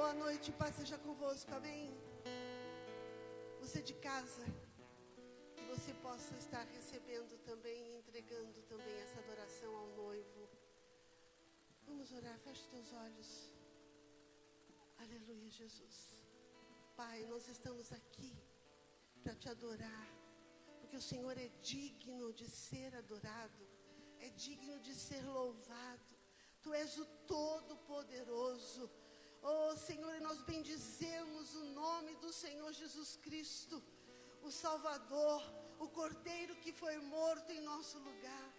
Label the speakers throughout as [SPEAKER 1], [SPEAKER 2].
[SPEAKER 1] Boa noite, paz seja convosco, amém? Você de casa, que você possa estar recebendo também, entregando também essa adoração ao noivo. Vamos orar, feche teus olhos. Aleluia, Jesus. Pai, nós estamos aqui para te adorar, porque o Senhor é digno de ser adorado, é digno de ser louvado. Tu és o Todo-Poderoso. Oh Senhor, e nós bendizemos o nome do Senhor Jesus Cristo, o Salvador, o Cordeiro que foi morto em nosso lugar.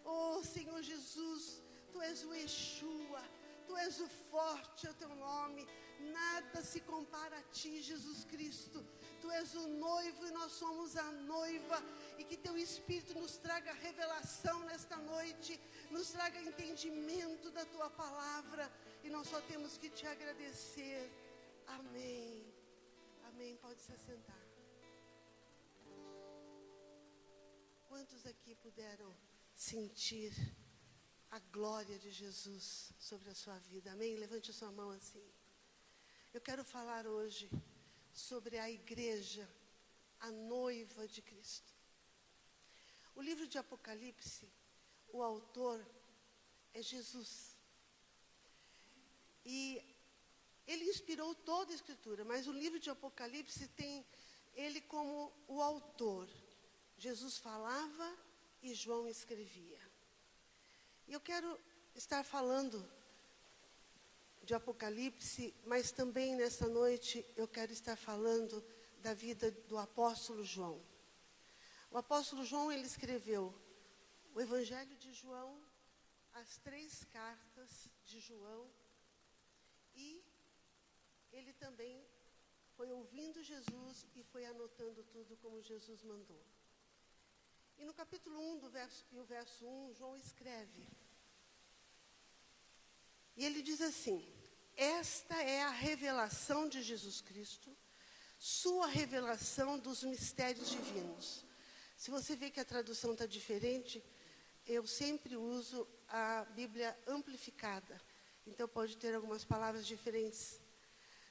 [SPEAKER 1] Oh Senhor Jesus, Tu és o Yeshua, Tu és o forte, é o Teu nome. Nada se compara a Ti, Jesus Cristo. Tu és o noivo e nós somos a noiva. E que Teu Espírito nos traga revelação nesta noite, nos traga entendimento da Tua palavra. E nós só temos que Te agradecer. Amém. Amém. Pode se sentar. Quantos aqui puderam sentir a glória de Jesus sobre a sua vida? Amém? Levante a sua mão assim. Eu quero falar hoje sobre a igreja, a noiva de Cristo. O livro de Apocalipse, o autor é Jesus. E ele inspirou toda a Escritura, mas o livro de Apocalipse tem ele como o autor. Jesus falava e João escrevia. E eu quero estar falando de Apocalipse, mas também nessa noite eu quero estar falando da vida do apóstolo João. O apóstolo João, ele escreveu o Evangelho de João, as 3 cartas de João, e ele também foi ouvindo Jesus e foi anotando tudo como Jesus mandou. E no capítulo 1, o verso 1, João escreve. E ele diz assim: esta é a revelação de Jesus Cristo, sua revelação dos mistérios divinos. Se você vê que a tradução está diferente, eu sempre uso a Bíblia amplificada. Então pode ter algumas palavras diferentes.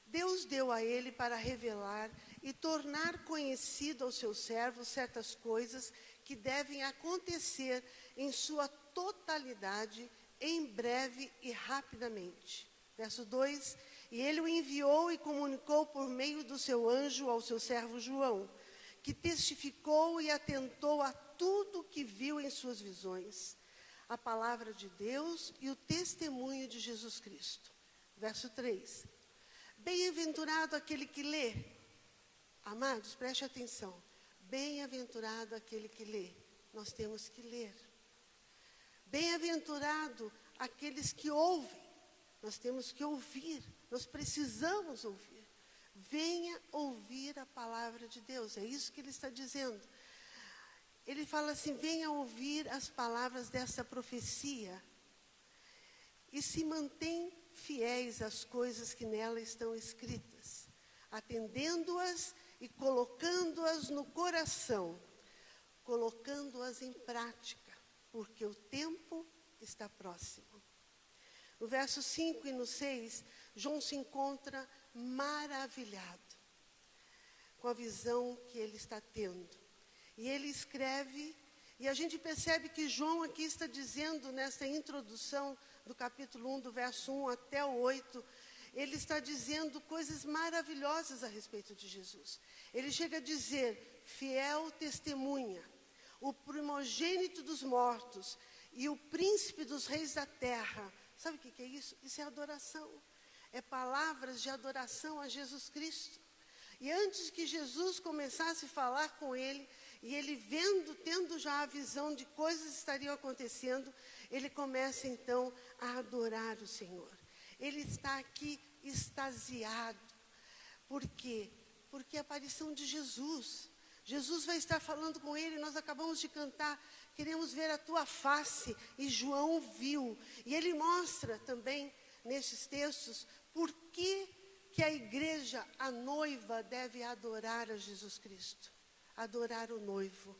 [SPEAKER 1] Deus deu a ele para revelar e tornar conhecido aos seus servos certas coisas que devem acontecer em sua totalidade, em breve e rapidamente. Verso 2, e ele o enviou e comunicou por meio do seu anjo ao seu servo João, que testificou e atentou a tudo que viu em suas visões, a palavra de Deus e o testemunho de Jesus Cristo. Verso 3, bem-aventurado aquele que lê. Amados, preste atenção. Bem-aventurado aquele que lê. Nós temos que ler. Bem-aventurado aqueles que ouvem. Nós temos que ouvir. Nós precisamos ouvir. Venha ouvir a palavra de Deus. É isso que ele está dizendo. Ele fala assim: venha ouvir as palavras dessa profecia. E se mantém fiéis às coisas que nela estão escritas, atendendo-as e colocando-as no coração, colocando-as em prática, porque o tempo está próximo. No verso 5 e no 6, João se encontra maravilhado com a visão que ele está tendo. E ele escreve, e a gente percebe que João aqui está dizendo, nessa introdução do capítulo 1, do verso 1 até o 8, ele está dizendo coisas maravilhosas a respeito de Jesus. Ele chega a dizer: fiel testemunha, o primogênito dos mortos e o príncipe dos reis da terra. Sabe o que é isso? Isso é adoração. É palavras de adoração a Jesus Cristo. E antes que Jesus começasse a falar com ele, e ele tendo já a visão de coisas que estariam acontecendo, ele começa então a adorar o Senhor. Ele está aqui extasiado. Por quê? Porque a aparição de Jesus. Jesus vai estar falando com ele, nós acabamos de cantar, queremos ver a tua face, e João viu. E ele mostra também, nesses textos, por que a igreja, a noiva, deve adorar a Jesus Cristo. Adorar o noivo.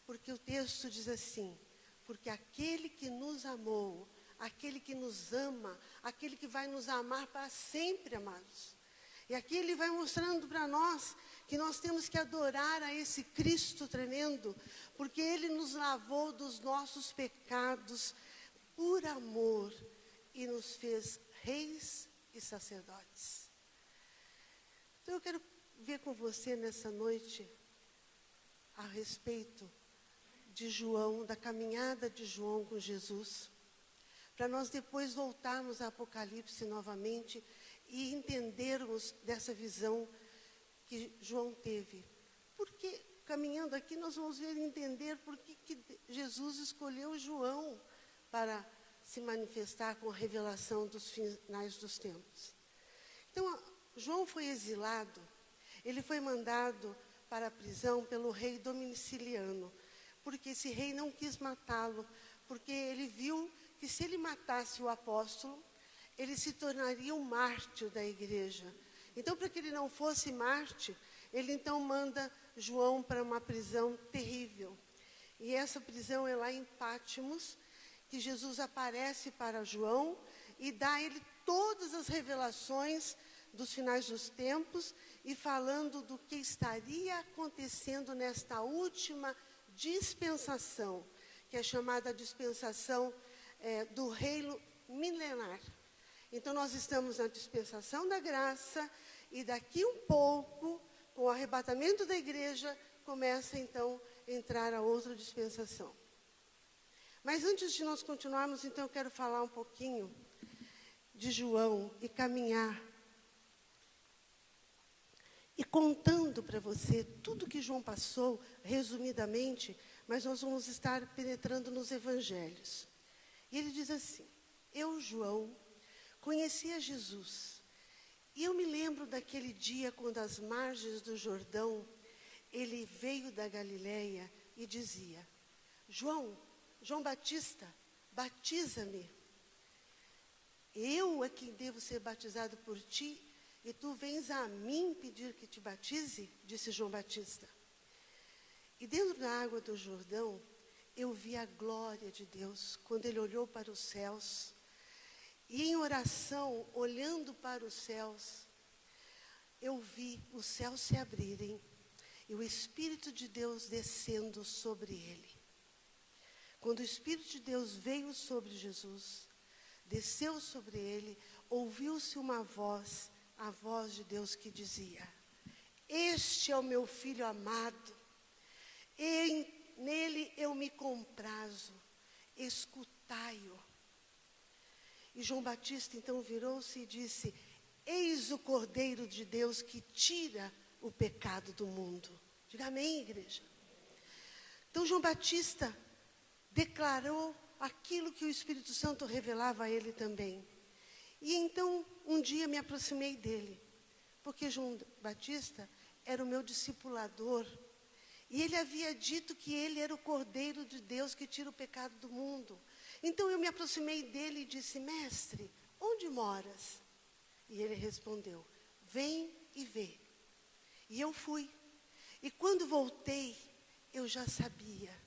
[SPEAKER 1] Porque o texto diz assim: porque aquele que nos amou aquele que nos ama, aquele que vai nos amar para sempre, amados. E aqui ele vai mostrando para nós que nós temos que adorar a esse Cristo tremendo, porque ele nos lavou dos nossos pecados por amor e nos fez reis e sacerdotes. Então eu quero ver com você nessa noite a respeito de João, da caminhada de João com Jesus, para nós depois voltarmos a Apocalipse novamente e entendermos dessa visão que João teve. Porque, caminhando aqui, nós vamos ver e entender por que Jesus escolheu João para se manifestar com a revelação dos finais dos tempos. Então, João foi exilado, ele foi mandado para a prisão pelo rei Domiciliano, porque esse rei não quis matá-lo, porque ele viu que se ele matasse o apóstolo, ele se tornaria um mártir da igreja. Então, para que ele não fosse mártir, ele então manda João para uma prisão terrível. E essa prisão é lá em Pátimos, que Jesus aparece para João e dá a ele todas as revelações dos finais dos tempos e falando do que estaria acontecendo nesta última dispensação, que é chamada dispensação do reino milenar. Então, nós estamos na dispensação da graça e daqui um pouco, com o arrebatamento da igreja, começa então a entrar a outra dispensação. Mas antes de nós continuarmos, então, eu quero falar um pouquinho de João e caminhar e contando para você tudo que João passou, resumidamente, mas nós vamos estar penetrando nos evangelhos. E ele diz assim: eu, João, conhecia Jesus. E eu me lembro daquele dia quando às margens do Jordão, ele veio da Galileia e Dizia: João Batista, batiza-me. Eu é quem devo ser batizado por ti, e tu vens a mim pedir que te batize? Disse João Batista. E dentro da água do Jordão, eu vi a glória de Deus, quando ele olhou para os céus. E em oração, olhando para os céus, eu vi os céus se abrirem e o Espírito de Deus descendo sobre ele. Quando o Espírito de Deus veio sobre Jesus, desceu sobre ele, ouviu-se uma voz, a voz de Deus que dizia: este é o meu Filho amado, nele eu me comprazo, escutai-o. E João Batista então virou-se e disse: eis o Cordeiro de Deus que tira o pecado do mundo. Diga amém, igreja. Então João Batista declarou aquilo que o Espírito Santo revelava a ele também. E então, um dia me aproximei dele, porque João Batista era o meu discipulador. E ele havia dito que ele era o Cordeiro de Deus que tira o pecado do mundo. Então eu me aproximei dele e disse: mestre, onde moras? E ele respondeu: vem e vê. E eu fui. E quando voltei, eu já sabia.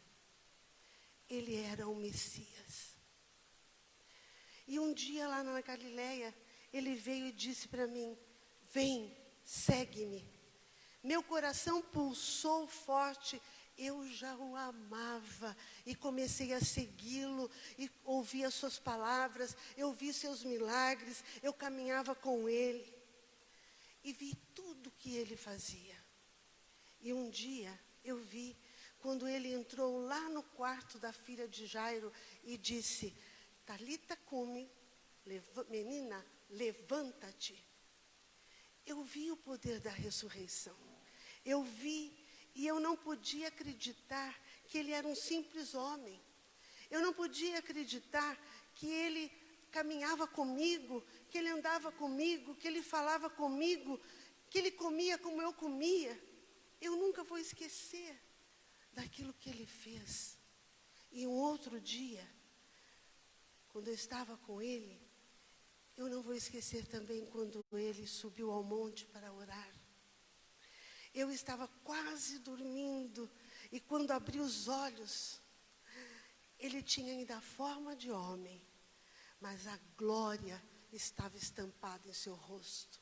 [SPEAKER 1] Ele era o Messias. E um dia lá na Galileia, ele veio e disse para mim: vem, segue-me. Meu coração pulsou forte, eu já o amava e comecei a segui-lo e ouvi as suas palavras, eu vi seus milagres, eu caminhava com ele e vi tudo que ele fazia. E um dia eu vi quando ele entrou lá no quarto da filha de Jairo e disse: Talita cumi, menina, levanta-te. Eu vi o poder da ressurreição. Eu vi e eu não podia acreditar que ele era um simples homem. Eu não podia acreditar que ele caminhava comigo, que ele andava comigo, que ele falava comigo, que ele comia como eu comia. Eu nunca vou esquecer daquilo que ele fez. E um outro dia, quando eu estava com ele, eu não vou esquecer também quando ele subiu ao monte para orar. Eu estava quase dormindo e quando abri os olhos, ele tinha ainda a forma de homem, mas a glória estava estampada em seu rosto.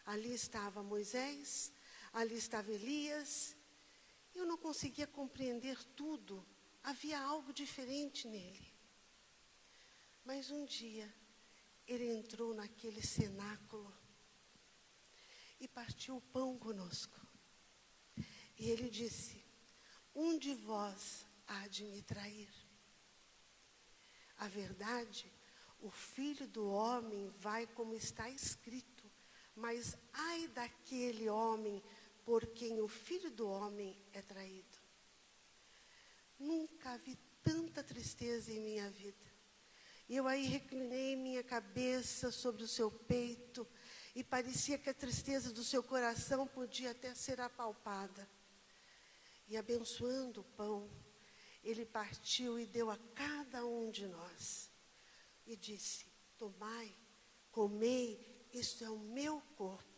[SPEAKER 1] Ali estava Moisés, ali estava Elias. Eu não conseguia compreender tudo, havia algo diferente nele. Mas um dia, ele entrou naquele cenáculo e partiu o pão conosco. E ele disse: um de vós há de me trair. A verdade, o Filho do Homem vai como está escrito, mas ai daquele homem por quem o Filho do Homem é traído. Nunca vi tanta tristeza em minha vida. E eu aí reclinei minha cabeça sobre o seu peito e parecia que a tristeza do seu coração podia até ser apalpada. E abençoando o pão, ele partiu e deu a cada um de nós. E disse: tomai, comei, isto é o meu corpo.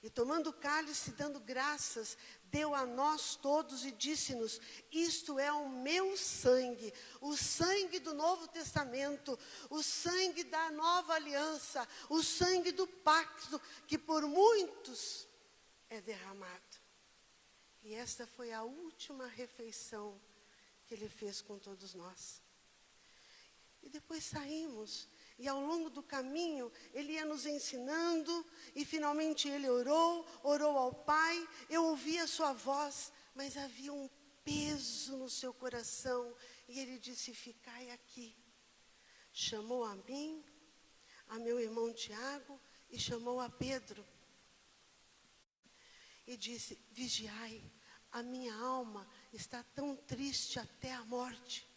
[SPEAKER 1] E tomando o cálice, dando graças, deu a nós todos e disse-nos: isto é o meu sangue, o sangue do Novo Testamento, o sangue da nova aliança, o sangue do pacto, que por muitos é derramado. E esta foi a última refeição que ele fez com todos nós. E depois saímos, e ao longo do caminho, ele ia nos ensinando, e finalmente ele orou ao Pai, eu ouvi a sua voz, mas havia um peso no seu coração, e ele disse: ficai aqui. Chamou a mim, a meu irmão Tiago, e chamou a Pedro. E disse: vigiai, a minha alma está tão triste até a morte.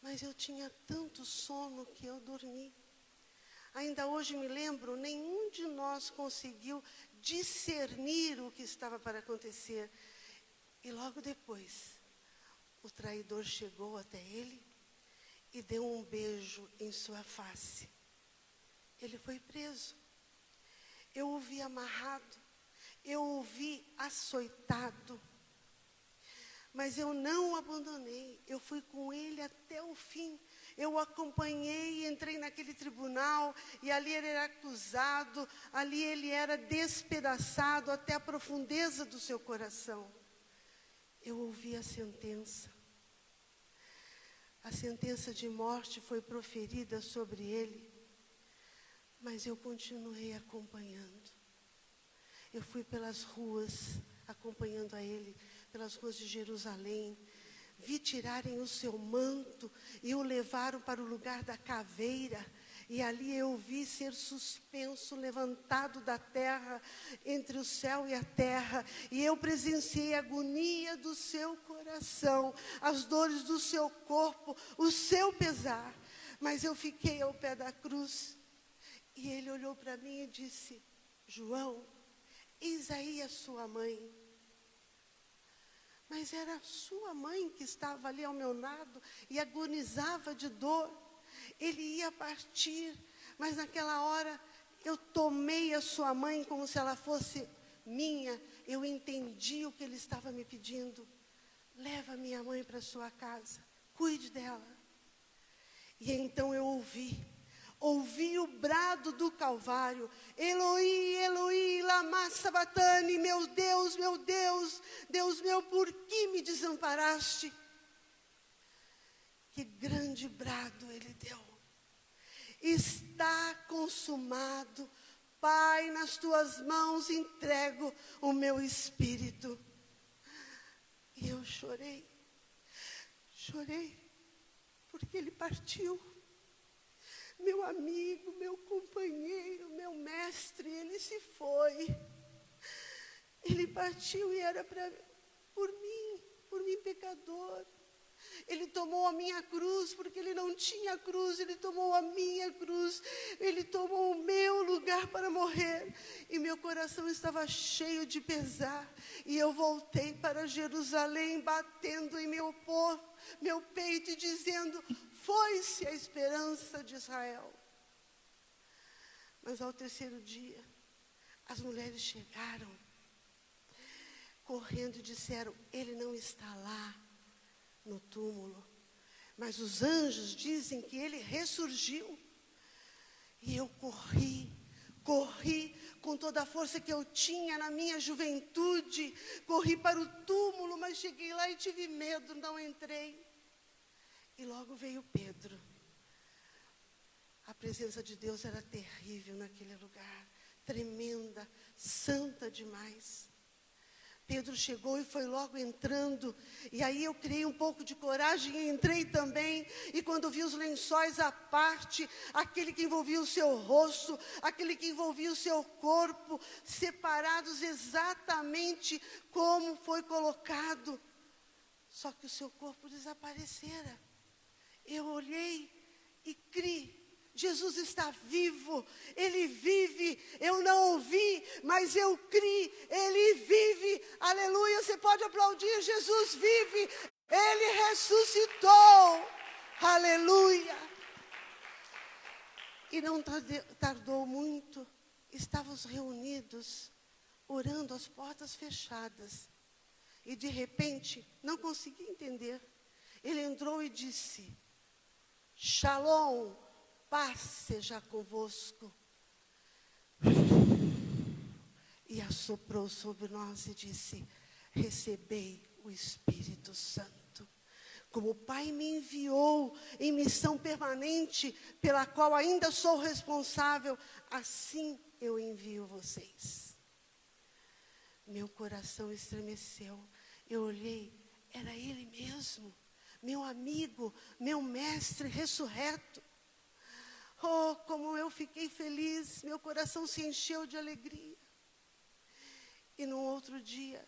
[SPEAKER 1] Mas eu tinha tanto sono que eu dormi. Ainda hoje me lembro, nenhum de nós conseguiu discernir o que estava para acontecer. E logo depois, o traidor chegou até ele e deu um beijo em sua face. Ele foi preso. Eu o vi amarrado, eu o vi açoitado. Mas eu não o abandonei, eu fui com ele até o fim. Eu o acompanhei, entrei naquele tribunal, e ali ele era acusado, ali ele era despedaçado até a profundeza do seu coração. Eu ouvi a sentença. A sentença de morte foi proferida sobre ele, mas eu continuei acompanhando. Eu fui pelas ruas, acompanhando a ele, pelas ruas de Jerusalém. Vi tirarem o seu manto e o levaram para o lugar da caveira. E ali eu vi ser suspenso, levantado da terra, entre o céu e a terra. E eu presenciei a agonia do seu coração, as dores do seu corpo, o seu pesar. Mas eu fiquei ao pé da cruz. E ele olhou para mim e disse: João, eis aí a sua mãe. Mas era a sua mãe que estava ali ao meu lado e agonizava de dor. Ele ia partir, mas naquela hora eu tomei a sua mãe como se ela fosse minha. Eu entendi o que ele estava me pedindo. Leva minha mãe para sua casa, cuide dela. E então eu ouvi o brado do Calvário: Eloi, Eloi, lama sabatani, meu Deus, Deus meu, por que me desamparaste? Que grande brado ele deu. Está consumado, Pai, nas tuas mãos entrego o meu espírito. E eu chorei, porque ele partiu. Meu amigo, meu companheiro, meu mestre, ele se foi. Ele partiu e era por mim pecador. Ele tomou a minha cruz, porque ele não tinha cruz, ele tomou a minha cruz. Ele tomou o meu lugar para morrer. E meu coração estava cheio de pesar. E eu voltei para Jerusalém, batendo em meu peito e dizendo: foi-se a esperança de Israel. Mas ao terceiro dia, as mulheres chegaram, correndo e disseram: ele não está lá no túmulo, Mas os anjos dizem que ele ressurgiu. E eu corri com toda a força que eu tinha na minha juventude. Corri para o túmulo, mas cheguei lá e tive medo, não entrei. E logo veio Pedro. A presença de Deus era terrível naquele lugar, tremenda, santa demais. Pedro chegou e foi logo entrando, e aí eu criei um pouco de coragem e entrei também, e quando vi os lençóis à parte, aquele que envolvia o seu rosto, aquele que envolvia o seu corpo, separados exatamente como foi colocado, só que o seu corpo desaparecera. Eu olhei e criei. Jesus está vivo, Ele vive, eu não ouvi, mas eu criei, Ele vive, aleluia, você pode aplaudir, Jesus vive, Ele ressuscitou, aleluia. E não tardou muito, estávamos reunidos, orando às portas fechadas, e de repente, não consegui entender, Ele entrou e disse, Shalom, paz seja convosco. E assoprou sobre nós e disse, recebei o Espírito Santo. Como o Pai me enviou em missão permanente, pela qual ainda sou responsável, assim eu envio vocês. Meu coração estremeceu. Eu olhei, era Ele mesmo, meu amigo, meu mestre ressurreto. Oh, como eu fiquei feliz, meu coração se encheu de alegria. E no outro dia,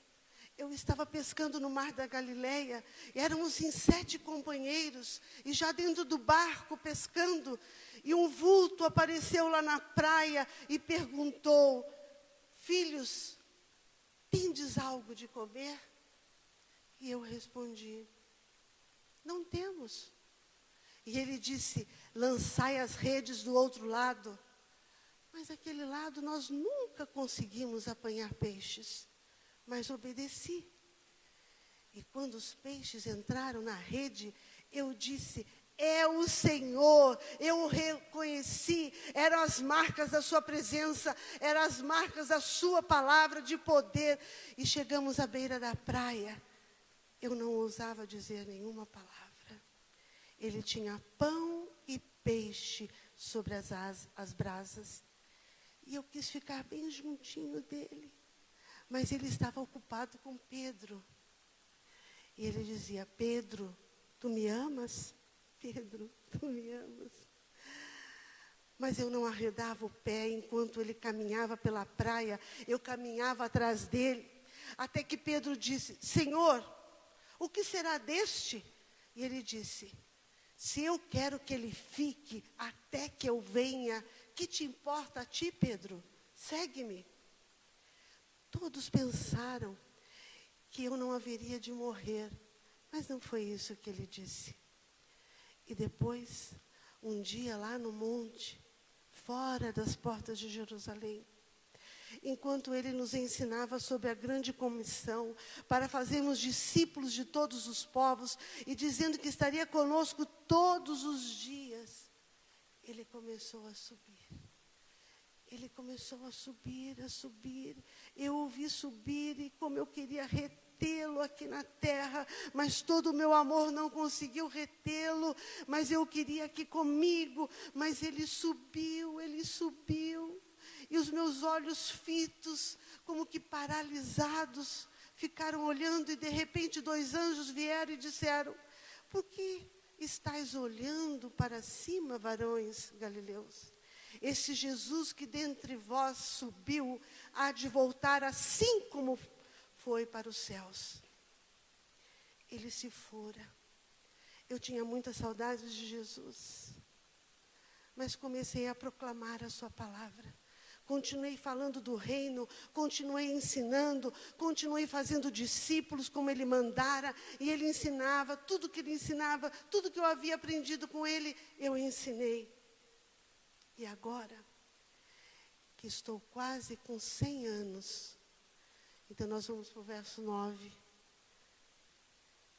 [SPEAKER 1] eu estava pescando no mar da Galileia, e éramos em 7 companheiros, e já dentro do barco pescando, e um vulto apareceu lá na praia e perguntou, filhos, tendes algo de comer? E eu respondi, não temos. E ele disse, lançai as redes do outro lado. Mas aquele lado nós nunca conseguimos apanhar peixes. Mas obedeci. E quando os peixes entraram na rede, eu disse, é o Senhor. Eu o reconheci. Eram as marcas da sua presença. Eram as marcas da sua palavra de poder. E chegamos à beira da praia. Eu não ousava dizer nenhuma palavra. Ele tinha pão e peixe sobre as brasas. E eu quis ficar bem juntinho dele. Mas ele estava ocupado com Pedro. E ele dizia, Pedro, tu me amas? Pedro, tu me amas? Mas eu não arredava o pé enquanto ele caminhava pela praia. Eu caminhava atrás dele. Até que Pedro disse, Senhor, o que será deste? E ele disse, se eu quero que ele fique até que eu venha, que te importa a ti, Pedro? Segue-me. Todos pensaram que eu não haveria de morrer, mas não foi isso que ele disse. E depois, um dia lá no monte, fora das portas de Jerusalém, enquanto ele nos ensinava sobre a grande comissão, para fazermos discípulos de todos os povos, e dizendo que estaria conosco todos os dias, ele começou a subir. Ele começou a subir, a subir. Eu ouvi subir e como eu queria retê-lo aqui na terra, mas todo o meu amor não conseguiu retê-lo, mas eu queria aqui comigo, mas ele subiu, e os meus olhos fitos, como que paralisados, ficaram olhando e de repente 2 anjos vieram e disseram, por que estáis olhando para cima, varões galileus? Esse Jesus que dentre vós subiu, há de voltar assim como foi para os céus. Ele se fora. Eu tinha muita saudade de Jesus. Mas comecei a proclamar a sua palavra. Continuei falando do reino, continuei ensinando, continuei fazendo discípulos como ele mandara. E ele ensinava, tudo que ele ensinava, tudo que eu havia aprendido com ele, eu ensinei. E agora, que estou quase com 100 anos, então nós vamos para o verso 9.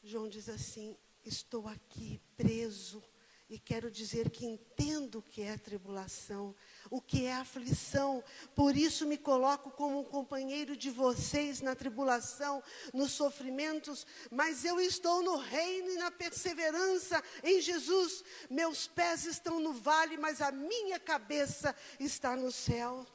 [SPEAKER 1] João diz assim, estou aqui preso e quero dizer que entendo o que é tribulação, o que é aflição. Por isso me coloco como um companheiro de vocês na tribulação, nos sofrimentos, mas eu estou no reino e na perseverança em Jesus. Meus pés estão no vale, mas a minha cabeça está no céu.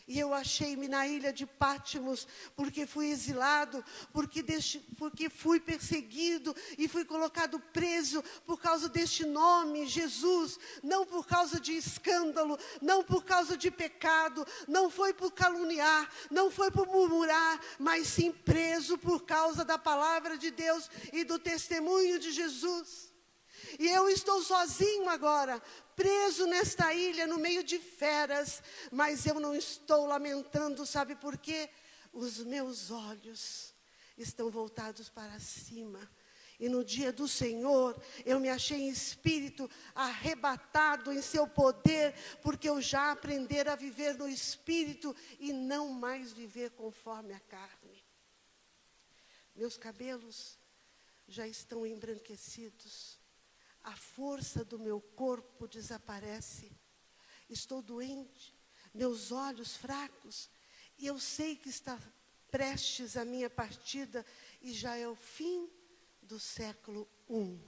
[SPEAKER 1] E eu achei-me na ilha de Pátimos, porque fui exilado, porque fui perseguido e fui colocado preso por causa deste nome, Jesus. Não por causa de escândalo, não por causa de pecado, não foi por caluniar, não foi por murmurar, mas sim preso por causa da palavra de Deus e do testemunho de Jesus. E eu estou sozinho agora, preso nesta ilha, no meio de feras, mas eu não estou lamentando, sabe por quê? Os meus olhos estão voltados para cima. E no dia do Senhor, eu me achei em espírito arrebatado em seu poder, porque eu já aprendi a viver no espírito e não mais viver conforme a carne. Meus cabelos já estão embranquecidos. A força do meu corpo desaparece. Estou doente, meus olhos fracos. E eu sei que está prestes a minha partida e já é o fim do século I.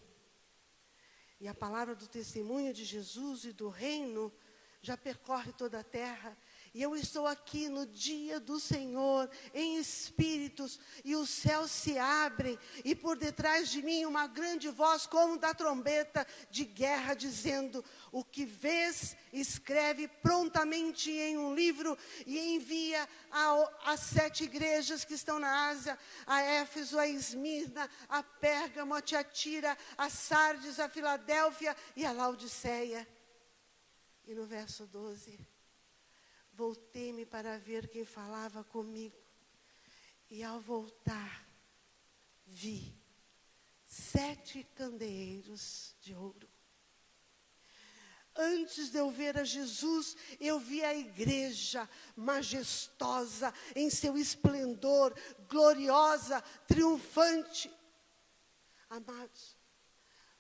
[SPEAKER 1] E a palavra do testemunho de Jesus e do reino já percorre toda a terra. E eu estou aqui no dia do Senhor, em espíritos, e os céus se abrem, e por detrás de mim uma grande voz, como da trombeta de guerra, dizendo: o que vês, escreve prontamente em um livro, e envia às 7 igrejas que estão na Ásia, a Éfeso, a Esmirna, a Pérgamo, a Tiatira, a Sardes, a Filadélfia e a Laodiceia. E no verso 12... voltei-me para ver quem falava comigo. E ao voltar, vi 7 candeeiros de ouro. Antes de eu ver a Jesus, eu vi a igreja majestosa, em seu esplendor, gloriosa, triunfante. Amados,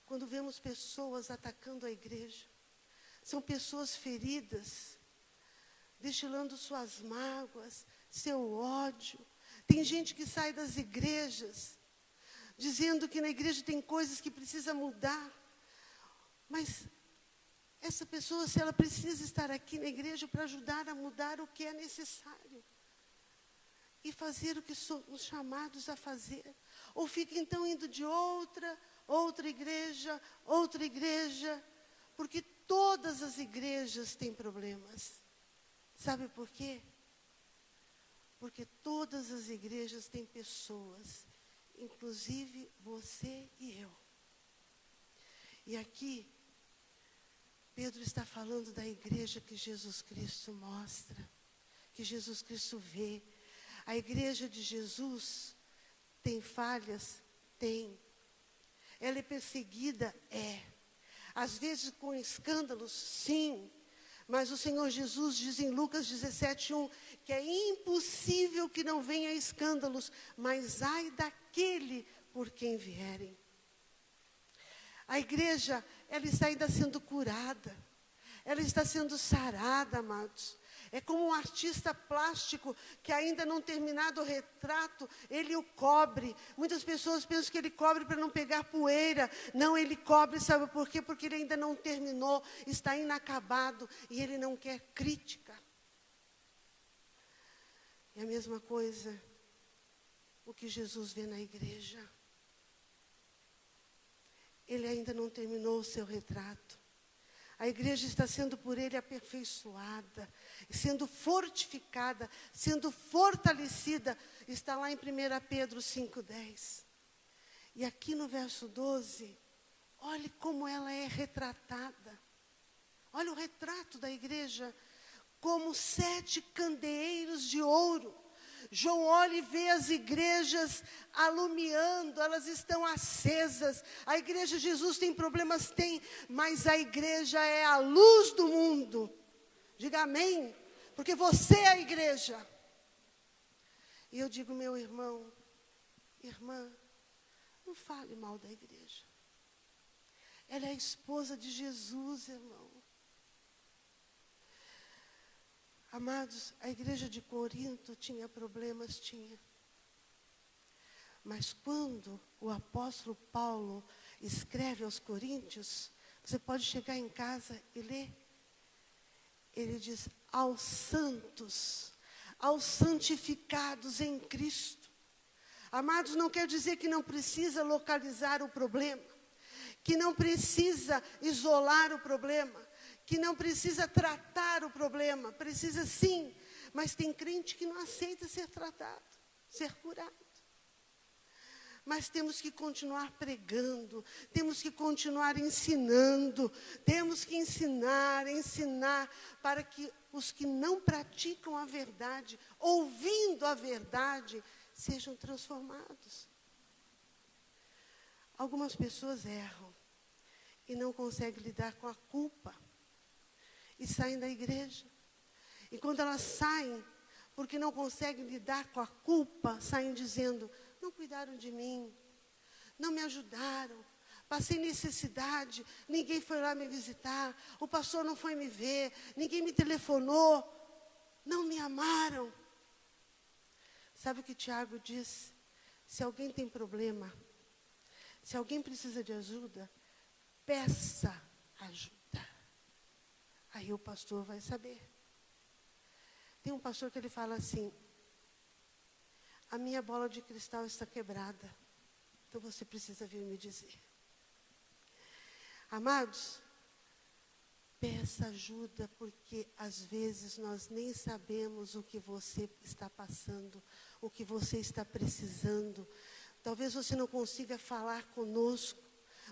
[SPEAKER 1] quando vemos pessoas atacando a igreja, são pessoas feridas, destilando suas mágoas, seu ódio. Tem gente que sai das igrejas, dizendo que na igreja tem coisas que precisa mudar. Mas essa pessoa, se ela precisa estar aqui na igreja para ajudar a mudar o que é necessário, e fazer o que somos chamados a fazer, ou fica então indo de outra igreja, porque todas as igrejas têm problemas. Sabe por quê? Porque todas as igrejas têm pessoas, inclusive você e eu. E aqui, Pedro está falando da igreja que Jesus Cristo mostra, que Jesus Cristo vê. A igreja de Jesus tem falhas? Tem. Ela é perseguida? É. Às vezes com escândalos? Sim. Mas o Senhor Jesus diz em Lucas 17:1, que é impossível que não venha escândalos, mas ai daquele por quem vierem. A igreja, ela está ainda sendo curada, ela está sendo sarada, amados. É como um artista plástico que ainda não terminado o retrato, ele o cobre. Muitas pessoas pensam que ele cobre para não pegar poeira. Não, ele cobre, sabe por quê? Porque ele ainda não terminou, está inacabado e ele não quer crítica. É a mesma coisa o que Jesus vê na igreja. Ele ainda não terminou o seu retrato. A igreja está sendo por ele aperfeiçoada, sendo fortificada, sendo fortalecida. Está lá em 1 Pedro 5:10. E aqui no verso 12, olhe como ela é retratada. Olha o retrato da igreja, como 7 candeeiros de ouro. João olha e vê as igrejas alumiando, elas estão acesas. A igreja de Jesus tem problemas? Tem, mas a igreja é a luz do mundo. Diga amém, porque você é a igreja. E eu digo, meu irmão, irmã, não fale mal da igreja. Ela é a esposa de Jesus, irmão. Amados, a igreja de Corinto tinha problemas, tinha. Mas quando o apóstolo Paulo escreve aos Coríntios, você pode chegar em casa e ler. Ele diz, aos santos, aos santificados em Cristo. Amados, não quer dizer que não precisa localizar o problema, que não precisa isolar o problema, que não precisa tratar o problema. Precisa sim, mas tem crente que não aceita ser tratado, ser curado. Mas temos que continuar pregando, temos que continuar ensinando, temos que ensinar para que os que não praticam a verdade, ouvindo a verdade, sejam transformados. Algumas pessoas erram e não conseguem lidar com a culpa e saem da igreja. E quando elas saem, porque não conseguem lidar com a culpa, saem dizendo, não cuidaram de mim, não me ajudaram, passei necessidade, ninguém foi lá me visitar, o pastor não foi me ver, ninguém me telefonou, não me amaram. Sabe o que Tiago diz? Se alguém tem problema, se alguém precisa de ajuda, peça ajuda. Aí o pastor vai saber. Tem um pastor que ele fala assim, a minha bola de cristal está quebrada, então você precisa vir me dizer. Amados, peça ajuda, porque às vezes nós nem sabemos o que você está passando, o que você está precisando. Talvez você não consiga falar conosco,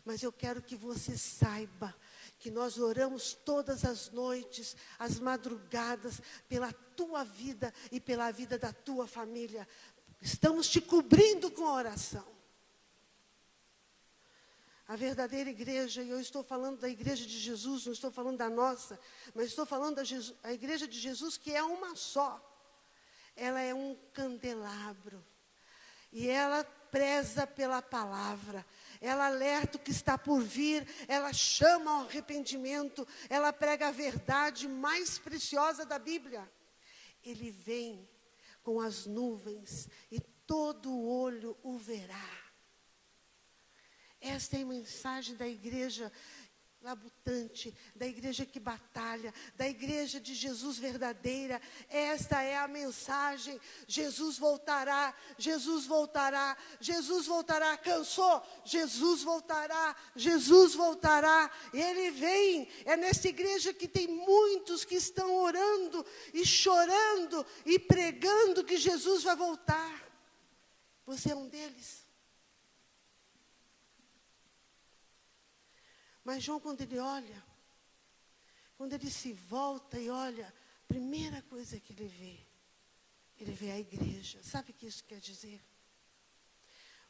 [SPEAKER 1] mas eu quero que você saiba que nós oramos todas as noites, as madrugadas, pela tua vida e pela vida da tua família. Estamos te cobrindo com a oração. A verdadeira igreja, e eu estou falando da igreja de Jesus, não estou falando da nossa, mas estou falando da igreja de Jesus, que é uma só. Ela é um candelabro. E ela preza pela palavra. Ela alerta o que está por vir, ela chama ao arrependimento, ela prega a verdade mais preciosa da Bíblia. Ele vem com as nuvens e todo olho o verá. Esta é a mensagem da igreja labutante, da igreja que batalha, da igreja de Jesus verdadeira. Esta é a mensagem. Jesus voltará, Jesus voltará, Jesus voltará. Cansou? Jesus voltará, Jesus voltará. Ele vem. É nessa igreja que tem muitos que estão orando e chorando e pregando que Jesus vai voltar. Você é um deles. Mas João, quando ele se volta e olha, a primeira coisa que ele vê a igreja. Sabe o que isso quer dizer?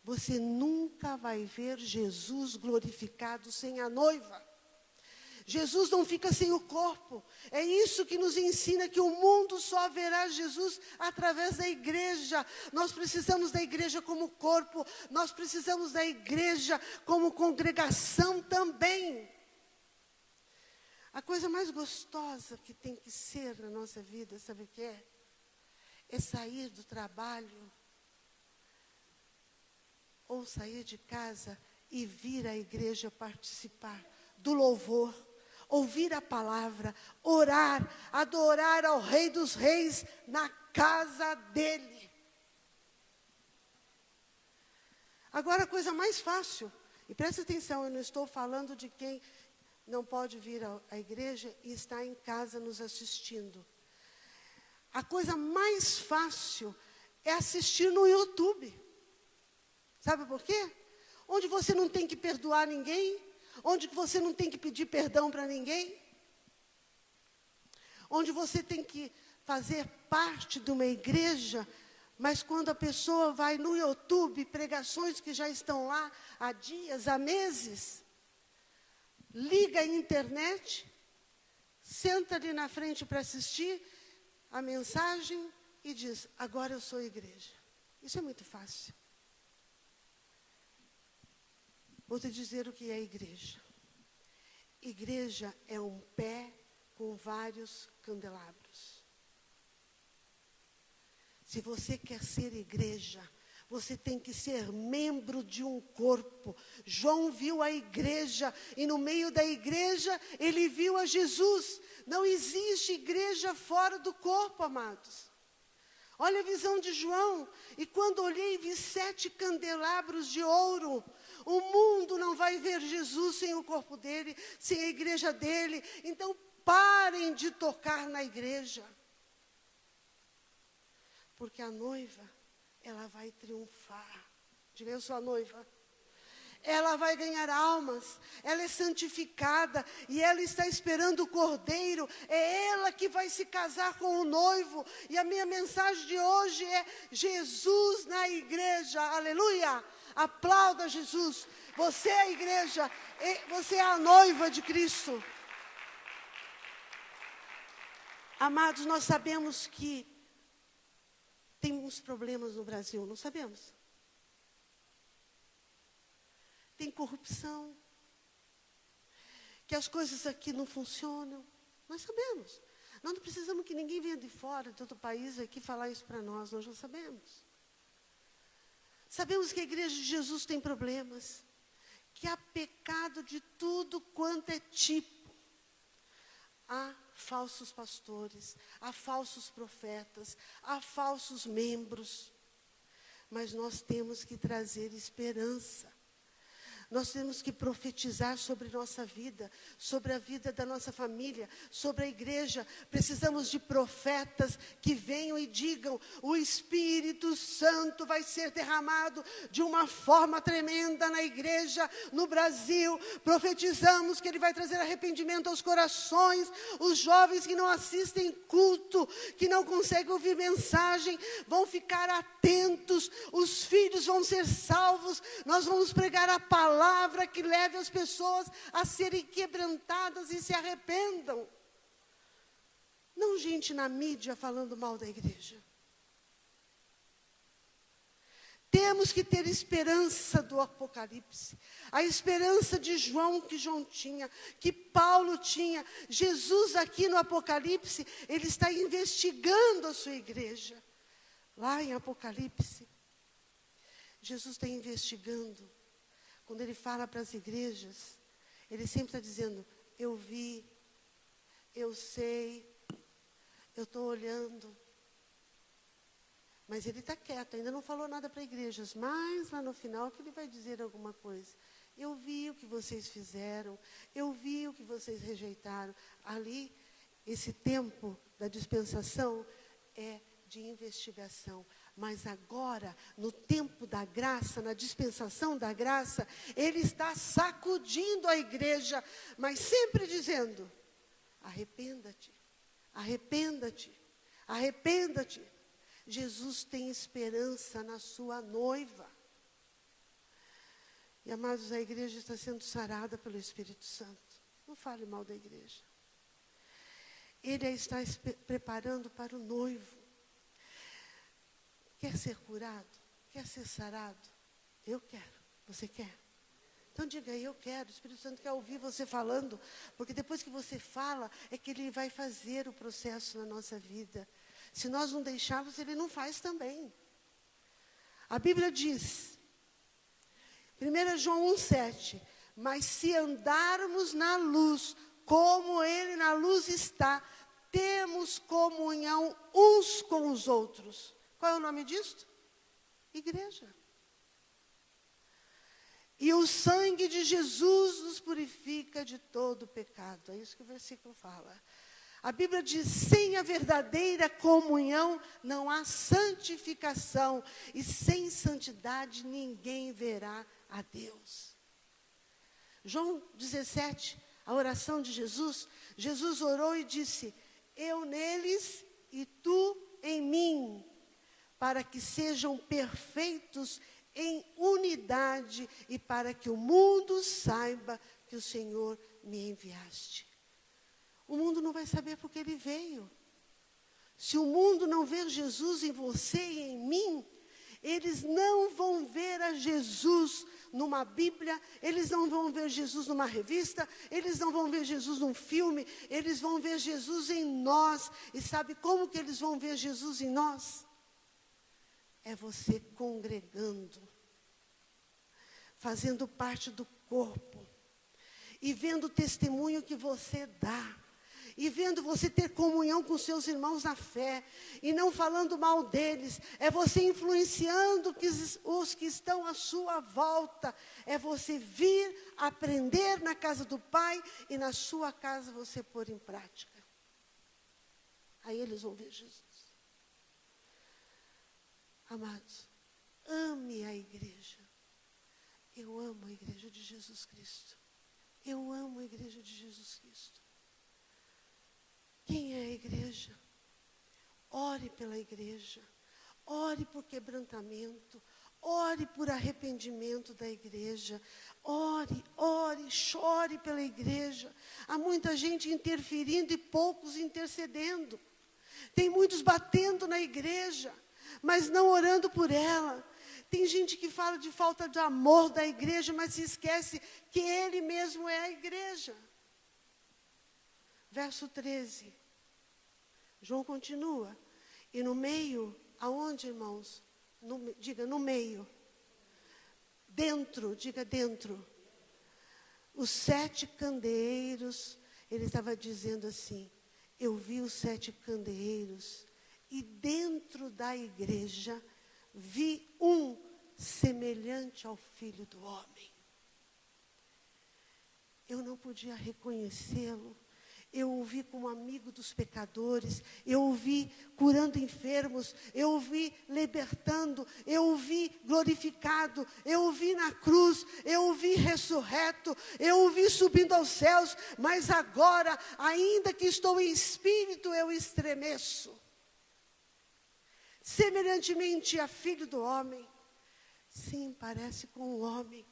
[SPEAKER 1] Você nunca vai ver Jesus glorificado sem a noiva. Jesus não fica sem o corpo. É isso que nos ensina que o mundo só verá Jesus através da igreja. Nós precisamos da igreja como corpo. Nós precisamos da igreja como congregação também. A coisa mais gostosa que tem que ser na nossa vida, sabe o que é? É sair do trabalho ou sair de casa e vir à igreja participar do louvor. Ouvir a palavra, orar, adorar ao Rei dos Reis na casa dele. Agora a coisa mais fácil, e presta atenção, eu não estou falando de quem não pode vir à igreja e está em casa nos assistindo. A coisa mais fácil é assistir no YouTube. Sabe por quê? Onde você não tem que perdoar ninguém, onde você não tem que pedir perdão para ninguém, onde você tem que fazer parte de uma igreja, mas quando a pessoa vai no YouTube, pregações que já estão lá há dias, há meses, liga a internet, senta ali na frente para assistir a mensagem e diz, agora eu sou igreja. Isso é muito fácil. Vou te dizer o que é igreja. igreja é um pé com vários candelabros. Se você quer ser igreja, você tem que ser membro de um corpo. João viu a igreja e no meio da igreja ele viu a Jesus. Não existe igreja fora do corpo, amados. Olha a visão de João. E quando olhei, vi 7 candelabros de ouro. O mundo não vai ver Jesus sem o corpo dele, sem a igreja dele. Então parem de tocar na igreja. Porque a noiva, ela vai triunfar. Diga, eu sou a noiva. Ela vai ganhar almas, ela é santificada e ela está esperando o cordeiro. É ela que vai se casar com o noivo. E a minha mensagem de hoje é Jesus na igreja. Aleluia! Aplauda Jesus. Você é a igreja, você é a noiva de Cristo. Amados, nós sabemos que temos problemas no Brasil, não sabemos? Tem corrupção, que as coisas aqui não funcionam. Nós sabemos. Nós não precisamos que ninguém venha de fora, de outro país aqui falar isso para nós, nós já sabemos. Sabemos que a igreja de Jesus tem problemas, que há pecado de tudo quanto é tipo. Há falsos pastores, há falsos profetas, há falsos membros. Mas nós temos que trazer esperança. Nós temos que profetizar sobre nossa vida, sobre a vida da nossa família, sobre a igreja. Precisamos de profetas que venham e digam: o Espírito Santo vai ser derramado de uma forma tremenda na igreja, no Brasil. Profetizamos que Ele vai trazer arrependimento aos corações. Os jovens que não assistem culto, que não conseguem ouvir mensagem, vão ficar atentos. Os filhos vão ser salvos. Nós vamos pregar a palavra que leve as pessoas a serem quebrantadas e se arrependam. Não gente na mídia falando mal da igreja. Temos que ter esperança do Apocalipse. A esperança de João que João tinha, que Paulo tinha. Jesus aqui no Apocalipse, ele está investigando a sua igreja. Lá em Apocalipse, Jesus está investigando. Quando ele fala para as igrejas, ele sempre está dizendo: eu vi, eu sei, eu estou olhando. Mas ele está quieto, ainda não falou nada para igrejas. Mas lá no final que ele vai dizer alguma coisa. Eu vi o que vocês fizeram, eu vi o que vocês rejeitaram. Ali, esse tempo da dispensação é de investigação. Mas agora, no tempo da graça, na dispensação da graça, Ele está sacudindo a igreja, mas sempre dizendo: arrependa-te, arrependa-te, arrependa-te. Jesus tem esperança na sua noiva. E, amados, a igreja está sendo sarada pelo Espírito Santo. Não fale mal da igreja. Ele a está preparando para o noivo. Quer ser curado? Quer ser sarado? Eu quero. Você quer? Então diga aí: eu quero. O Espírito Santo quer ouvir você falando. Porque depois que você fala, é que Ele vai fazer o processo na nossa vida. Se nós não deixarmos, Ele não faz também. A Bíblia diz, 1 João 1,7: mas se andarmos na luz, como Ele na luz está, temos comunhão uns com os outros. Qual é o nome disto? Igreja. E o sangue de Jesus nos purifica de todo pecado. É isso que o versículo fala. A Bíblia diz: sem a verdadeira comunhão não há santificação. E sem santidade ninguém verá a Deus. João 17, a oração de Jesus. Jesus orou e disse: eu neles e tu em mim, para que sejam perfeitos em unidade e para que o mundo saiba que o Senhor me enviaste. O mundo não vai saber porque Ele veio. Se o mundo não ver Jesus em você e em mim, eles não vão ver a Jesus numa Bíblia, eles não vão ver Jesus numa revista, eles não vão ver Jesus num filme, eles vão ver Jesus em nós. E sabe como que eles vão ver Jesus em nós? É você congregando, fazendo parte do corpo, e vendo o testemunho que você dá, e vendo você ter comunhão com seus irmãos na fé, e não falando mal deles, é você influenciando os que estão à sua volta, é você vir aprender na casa do Pai, e na sua casa você pôr em prática. Aí eles vão ver Jesus. Amados, ame a igreja. Eu amo a igreja de Jesus Cristo. Eu amo a igreja de Jesus Cristo. Quem é a igreja? Ore pela igreja. Ore por quebrantamento. Ore por arrependimento da igreja. Ore, chore pela igreja. Há muita gente interferindo e poucos intercedendo. Tem muitos batendo na igreja, mas não orando por ela. Tem gente que fala de falta de amor da igreja, mas se esquece que ele mesmo é a igreja. Verso 13. João continua. E no meio, aonde, irmãos? Diga, no meio. Dentro, diga dentro. Os 7 candeeiros, ele estava dizendo assim, eu vi os 7 candeeiros, e dentro da igreja, vi um semelhante ao Filho do Homem. Eu não podia reconhecê-lo. Eu o vi como amigo dos pecadores. Eu o vi curando enfermos. Eu o vi libertando. Eu o vi glorificado. Eu o vi na cruz. Eu o vi ressurreto. Eu o vi subindo aos céus. Mas agora, ainda que estou em espírito, eu estremeço. Semelhantemente a Filho do Homem. Sim, parece com um homem,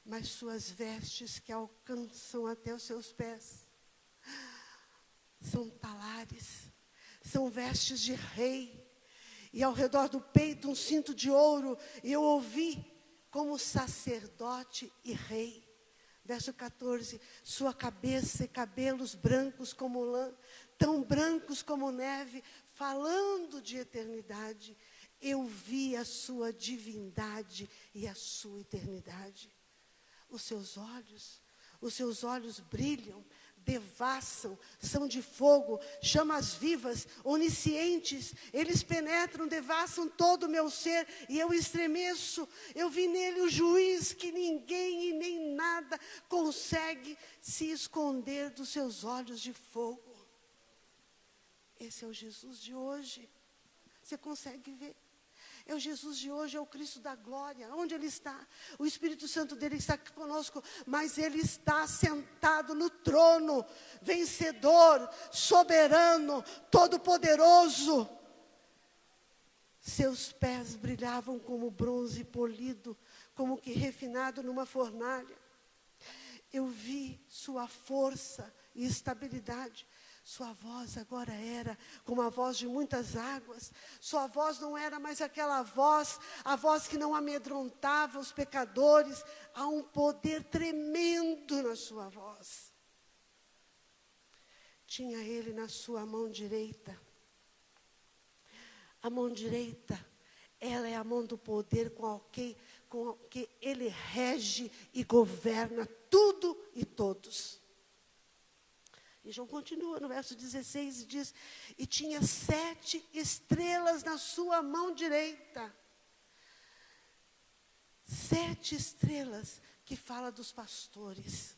[SPEAKER 1] mas suas vestes que alcançam até os seus pés são talares, são vestes de rei, e ao redor do peito um cinto de ouro, e eu ouvi como sacerdote e rei. Verso 14, sua cabeça e cabelos brancos como lã, tão brancos como neve, falando de eternidade. Eu vi a sua divindade e a sua eternidade. Os seus olhos brilham, devassam, são de fogo, chamas vivas, oniscientes, eles penetram, devassam todo o meu ser, e eu estremeço. Eu vi nele o juiz que ninguém e nem nada consegue se esconder dos seus olhos de fogo. Esse é o Jesus de hoje. Você consegue ver? É o Jesus de hoje, é o Cristo da glória. Onde Ele está? O Espírito Santo dele está aqui conosco, mas Ele está sentado no trono, vencedor, soberano, todo-poderoso. Seus pés brilhavam como bronze polido, como que refinado numa fornalha. Eu vi sua força e estabilidade. Sua voz agora era como a voz de muitas águas. Sua voz não era mais aquela voz, a voz que não amedrontava os pecadores. Há um poder tremendo na sua voz. Tinha ele na sua mão direita. A mão direita, ela é a mão do poder com que ele rege e governa tudo e todos. E João continua no verso 16 e diz, e tinha 7 estrelas na sua mão direita. 7 estrelas que fala dos pastores.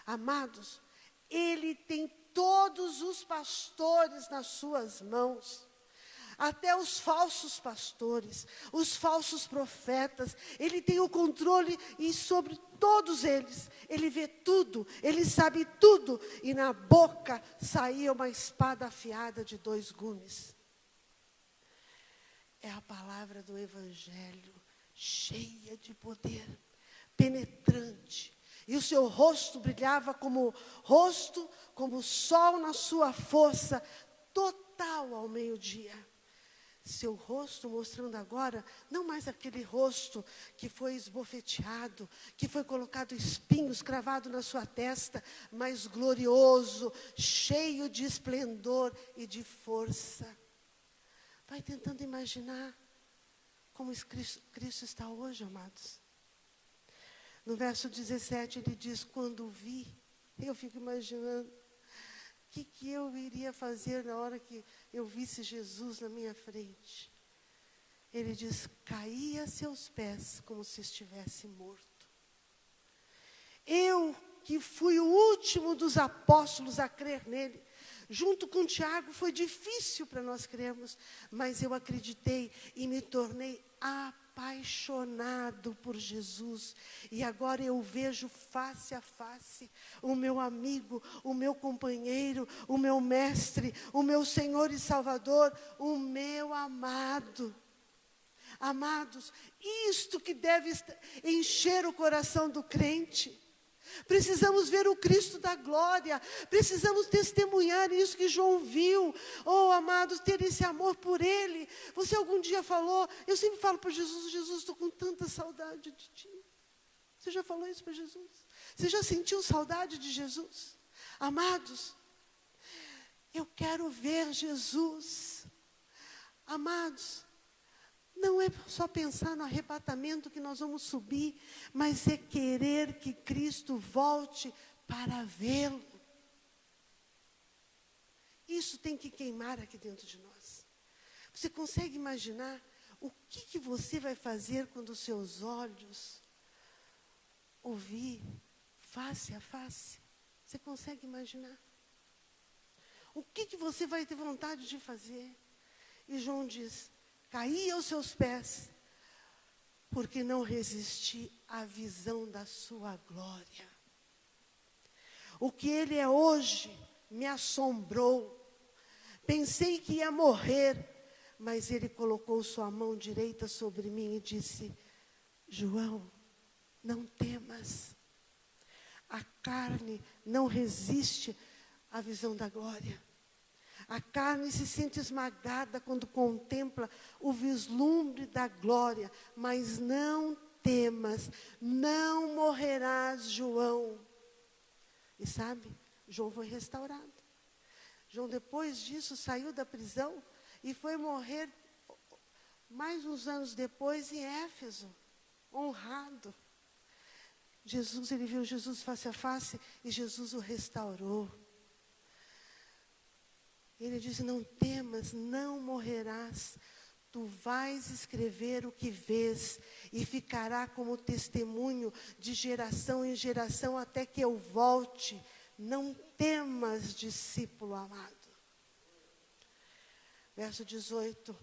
[SPEAKER 1] Amados, ele tem todos os pastores nas suas mãos. Até os falsos pastores, os falsos profetas, ele tem o controle e sobre todos eles, ele vê tudo, ele sabe tudo, e na boca saía uma espada afiada de 2 gumes. É a palavra do Evangelho, cheia de poder, penetrante, e o seu rosto brilhava como o sol na sua força, total ao meio-dia. seu rosto, mostrando agora, não mais aquele rosto que foi esbofeteado, que foi colocado espinhos cravado na sua testa, mas glorioso, cheio de esplendor e de força. Vai tentando imaginar como Cristo está hoje, amados. No verso 17 ele diz, quando vi, eu fico imaginando, o que eu iria fazer na hora que eu visse Jesus na minha frente? Ele diz, caí a seus pés como se estivesse morto. Eu, que fui o último dos apóstolos a crer nele, junto com Tiago, foi difícil para nós crermos, mas eu acreditei e me tornei apaixonado por Jesus. E agora eu vejo face a face o meu amigo, o meu companheiro, o meu mestre, o meu Senhor e Salvador, o meu amado. Amados, isto que deve encher o coração do crente. Precisamos ver o Cristo da glória, precisamos testemunhar isso que João viu. Oh, amados, ter esse amor por Ele. Você algum dia falou, eu sempre falo para Jesus, Jesus, estou com tanta saudade de Ti. Você já falou isso para Jesus? Você já sentiu saudade de Jesus? Amados, eu quero ver Jesus. Amados, não é só pensar no arrebatamento que nós vamos subir, mas é querer que Cristo volte para vê-lo. Isso tem que queimar aqui dentro de nós. Você consegue imaginar o que você vai fazer quando os seus olhos ouvir face a face? Você consegue imaginar? O que você vai ter vontade de fazer? E João diz, caí aos seus pés, porque não resisti à visão da sua glória. O que Ele é hoje me assombrou. Pensei que ia morrer, mas Ele colocou sua mão direita sobre mim e disse, João, não temas. A carne não resiste à visão da glória. A carne se sente esmagada quando contempla o vislumbre da glória. Mas não temas, não morrerás, João. E sabe, João foi restaurado. João, depois disso, saiu da prisão e foi morrer mais uns anos depois em Éfeso, honrado. Ele viu Jesus face a face e Jesus o restaurou. Ele disse, não temas, não morrerás. Tu vais escrever o que vês e ficará como testemunho de geração em geração até que eu volte. Não temas, discípulo amado. Verso 18.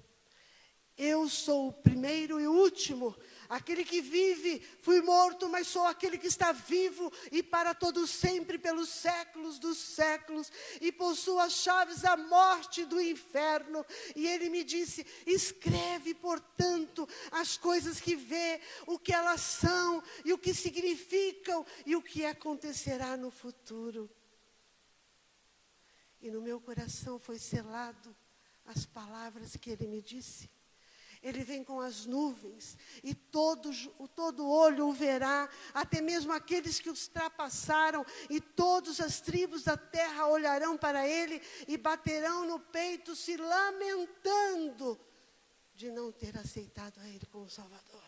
[SPEAKER 1] Eu sou o primeiro e o último, aquele que vive, fui morto, mas sou aquele que está vivo e para todo sempre, pelos séculos dos séculos, e possuo as chaves da morte e do inferno. E ele me disse, escreve, portanto, as coisas que vê, o que elas são, e o que significam, e o que acontecerá no futuro. E no meu coração foi selado as palavras que ele me disse. Ele vem com as nuvens, e todo olho o verá, até mesmo aqueles que os ultrapassaram, e todas as tribos da terra olharão para ele, e baterão no peito, se lamentando de não ter aceitado a ele como Salvador.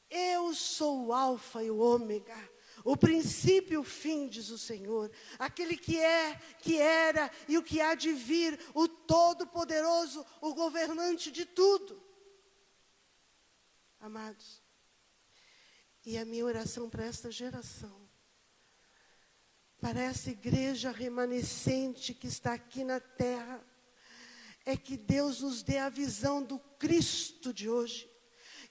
[SPEAKER 1] Eu sou o Alfa e o Ômega, o princípio e o fim, diz o Senhor, aquele que é, que era e o que há de vir, o Todo-Poderoso, o governante de tudo. Amados, e a minha oração para esta geração, para essa igreja remanescente que está aqui na terra, é que Deus nos dê a visão do Cristo de hoje.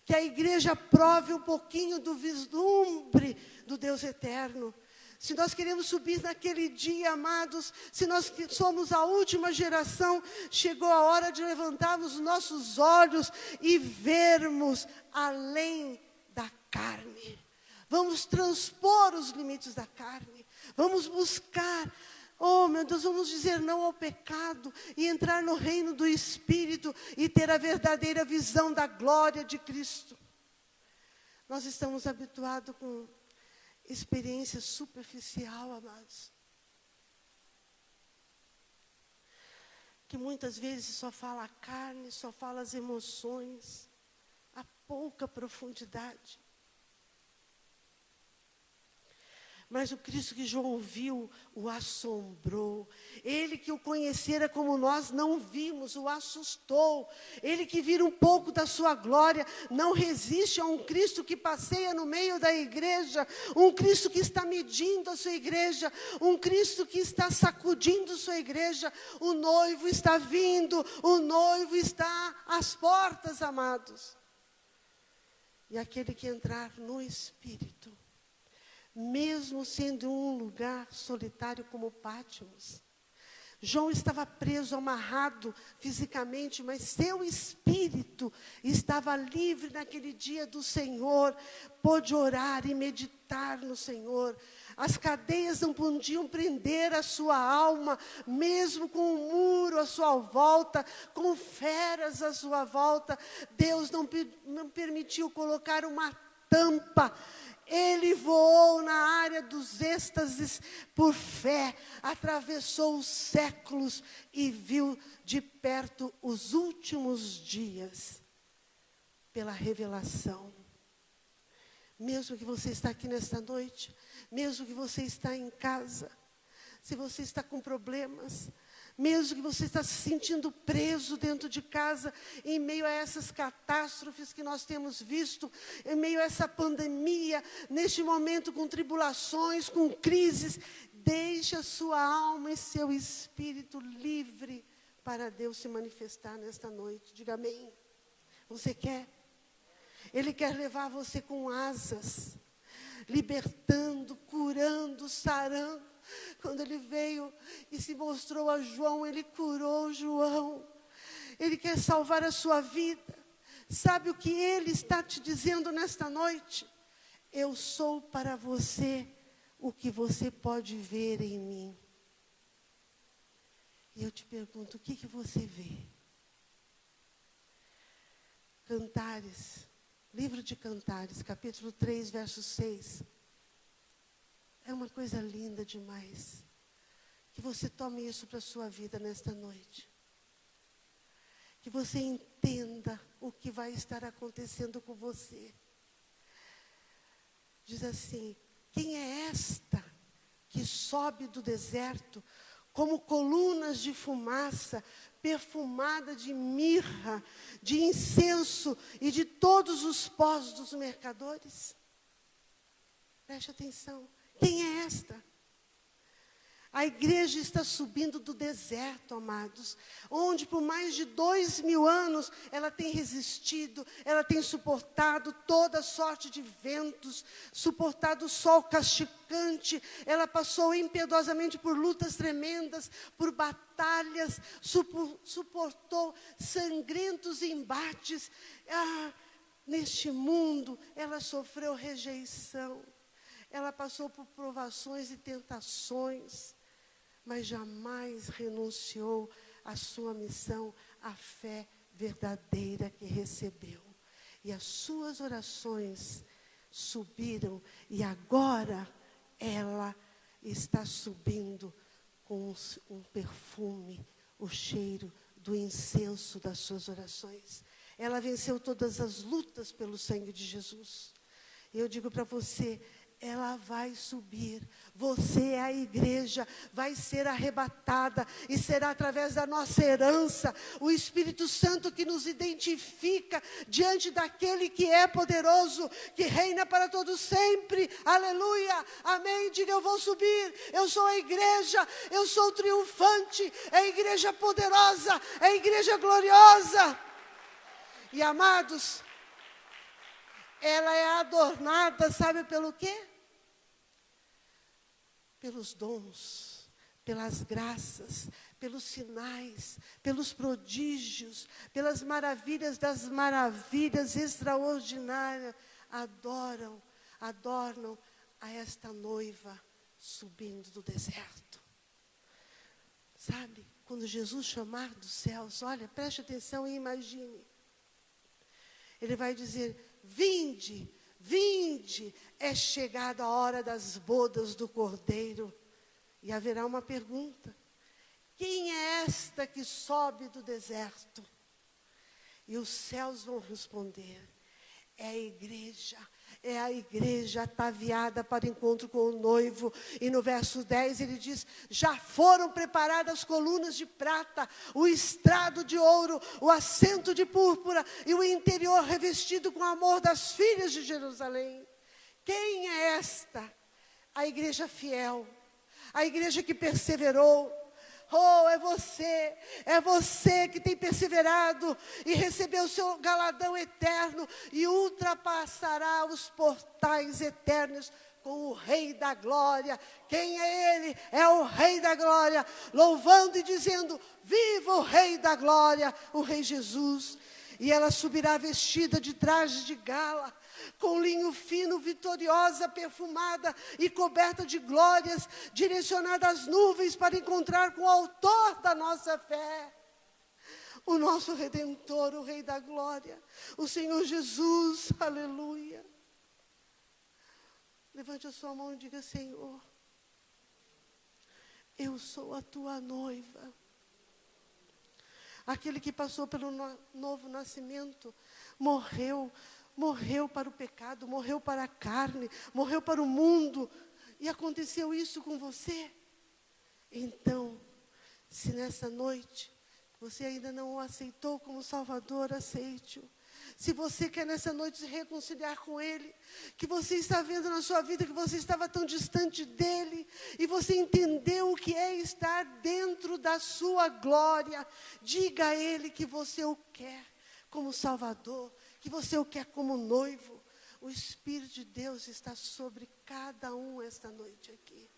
[SPEAKER 1] Que a igreja prove um pouquinho do vislumbre do Deus eterno. Se nós queremos subir naquele dia, amados, se nós somos a última geração, chegou a hora de levantarmos os nossos olhos e vermos além da carne. Vamos transpor os limites da carne. Vamos buscar Oh, meu Deus, vamos dizer não ao pecado e entrar no reino do Espírito e ter a verdadeira visão da glória de Cristo. Nós estamos habituados com experiência superficial, amados, que muitas vezes só fala a carne, só fala as emoções, há pouca profundidade. Mas o Cristo que João viu o assombrou. Ele que o conhecera como nós não vimos, o assustou. Ele que vira um pouco da sua glória, não resiste a um Cristo que passeia no meio da igreja, um Cristo que está medindo a sua igreja, um Cristo que está sacudindo sua igreja. O noivo está vindo, o noivo está às portas, amados. E aquele que entrar no Espírito, mesmo sendo um lugar solitário como Pátimos, João estava preso, amarrado fisicamente, mas seu espírito estava livre naquele dia do Senhor, pôde orar e meditar no Senhor. As cadeias não podiam prender a sua alma, mesmo com um muro à sua volta, com feras à sua volta. Deus não permitiu colocar uma tampa. Ele voou na área dos êxtases por fé, atravessou os séculos e viu de perto os últimos dias, pela revelação. Mesmo que você está aqui nesta noite, mesmo que você está em casa, se você está com problemas, mesmo que você está se sentindo preso dentro de casa, em meio a essas catástrofes que nós temos visto, em meio a essa pandemia, neste momento com tribulações, com crises, deixe a sua alma e seu espírito livre para Deus se manifestar nesta noite. Diga amém. Você quer? Ele quer levar você com asas, libertando, curando, sarando. Quando ele veio e se mostrou a João, ele curou João. Ele quer salvar a sua vida. Sabe o que ele está te dizendo nesta noite? Eu sou para você o que você pode ver em mim. E eu te pergunto, o que você vê? Cantares, livro de Cantares, capítulo 3, verso 6. É uma coisa linda demais. Que você tome isso para a sua vida nesta noite. Que você entenda o que vai estar acontecendo com você. Diz assim: quem é esta que sobe do deserto como colunas de fumaça, perfumada de mirra, de incenso e de todos os pós dos mercadores? Preste atenção. Quem é esta? A igreja está subindo do deserto, amados, onde por mais de 2000 anos ela tem resistido, ela tem suportado toda sorte de ventos, suportado o sol castigante, ela passou impiedosamente por lutas tremendas, por batalhas, suportou sangrentos embates. Neste mundo ela sofreu rejeição. Ela passou por provações e tentações, mas jamais renunciou à sua missão, à fé verdadeira que recebeu. E as suas orações subiram, e agora ela está subindo com um perfume, o cheiro do incenso das suas orações. Ela venceu todas as lutas pelo sangue de Jesus. Eu digo para você, ela vai subir, você é a igreja, vai ser arrebatada, e será através da nossa herança, o Espírito Santo que nos identifica diante daquele que é poderoso, que reina para todos sempre, aleluia, amém. Diga: eu vou subir, eu sou a igreja, eu sou triunfante, é a igreja poderosa, é a igreja gloriosa. E amados, ela é adornada, sabe pelo quê? Pelos dons, pelas graças, pelos sinais, pelos prodígios, pelas maravilhas das maravilhas extraordinárias. Adornam a esta noiva subindo do deserto. Sabe, quando Jesus chamar dos céus, olha, preste atenção e imagine. Ele vai dizer: vinde, vinde, é chegada a hora das bodas do Cordeiro. E haverá uma pergunta: quem é esta que sobe do deserto? E os céus vão responder: é a igreja ataviada para o encontro com o noivo. E no verso 10 ele diz: já foram preparadas colunas de prata, o estrado de ouro, o assento de púrpura e o interior revestido com o amor das filhas de Jerusalém. Quem é esta? A igreja fiel, a igreja que perseverou. Oh, é você que tem perseverado e recebeu o seu galardão eterno e ultrapassará os portais eternos com o Rei da Glória. Quem é Ele? É o Rei da Glória, louvando e dizendo: viva o Rei da Glória, o Rei Jesus. E ela subirá vestida de trajes de gala, com linho fino, vitoriosa, perfumada e coberta de glórias, direcionada às nuvens para encontrar com o autor da nossa fé, o nosso Redentor, o Rei da Glória, o Senhor Jesus. Aleluia. Levante a sua mão e diga: Senhor, eu sou a tua noiva. Aquele que passou pelo novo nascimento, morreu para o pecado, morreu para a carne, morreu para o mundo. E aconteceu isso com você. Então, se nessa noite você ainda não o aceitou como Salvador, aceite-o. Se você quer nessa noite se reconciliar com Ele, que você está vendo na sua vida que você estava tão distante dEle, e você entendeu o que é estar dentro da sua glória, diga a Ele que você o quer como Salvador, que você o quer como noivo. O Espírito de Deus está sobre cada um esta noite aqui.